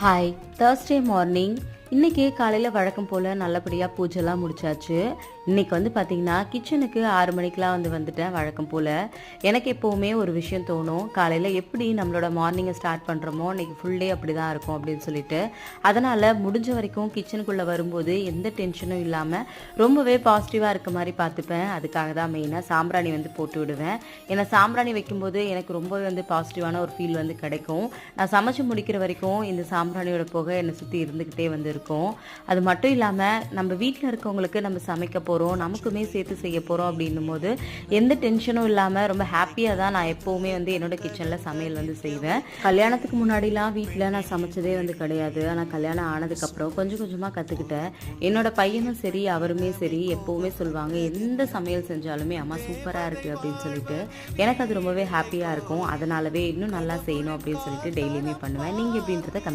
Hi Thursday morning. இன்றைக்கி காலையில் வழக்கம் போல் நல்லபடியாக பூஜைலாம் முடிச்சாச்சு. இன்றைக்கி வந்து பார்த்திங்கன்னா கிச்சனுக்கு 6 மணிக்கெலாம் வந்துட்டேன். வழக்கம் போல் எனக்கு எப்போவுமே ஒரு விஷயம் தோணும், காலையில் எப்படி நம்மளோட மார்னிங்கை ஸ்டார்ட் பண்ணுறோமோ இன்றைக்கி ஃபுல் டே அப்படி தான் இருக்கும் அப்படின்னு சொல்லிட்டு. அதனால் முடிஞ்ச வரைக்கும் கிச்சனுக்குள்ளே வரும்போது எந்த டென்ஷனும் இல்லாமல் ரொம்பவே பாசிட்டிவாக இருக்க மாதிரி பார்த்துப்பேன். அதுக்காக தான் மெயினாக சாம்பிராணி போட்டு விடுவேன். ஏன்னா சாம்பிராணி வைக்கும்போது எனக்கு ரொம்பவே பாசிட்டிவான ஒரு ஃபீல் கிடைக்கும். நான் சமைச்சு முடிக்கிற வரைக்கும் இந்த சாம்பிராணியோட புகை என்னை சுற்றி இருந்துக்கிட்டே இருக்கும். அது மட்டும் இல்லாமல் நம்ம வீட்டில் இருக்கவங்களுக்கு நம்ம சமைக்க போகிறோம், நமக்குமே சேர்த்து செய்ய போகிறோம் அப்படின்னும் போது எந்த டென்ஷனும் இல்லாமல் ரொம்ப ஹாப்பியாக தான் நான் எப்போவுமே என்னோட கிச்சனில் சமையல் செய்வேன். கல்யாணத்துக்கு முன்னாடிலாம் வீட்டில் நான் சமைச்சதே கிடையாது. ஆனால் கல்யாணம் ஆனதுக்கப்புறம் கொஞ்சம் கொஞ்சமாக கற்றுக்கிட்டேன். என்னோட பையனும் சரி அவருமே சரி எப்போவுமே சொல்லுவாங்க, எந்த சமையல் செஞ்சாலுமே அம்மா சூப்பராக இருக்குது அப்படின்னு சொல்லிட்டு. எனக்கு அது ரொம்பவே ஹாப்பியாக இருக்கும். அதனாலவே இன்னும் நல்லா செய்யணும் அப்படின்னு சொல்லிட்டு டெய்லியுமே பண்ணுவேன். நீங்கள் எப்படின்றத கமெண்ட்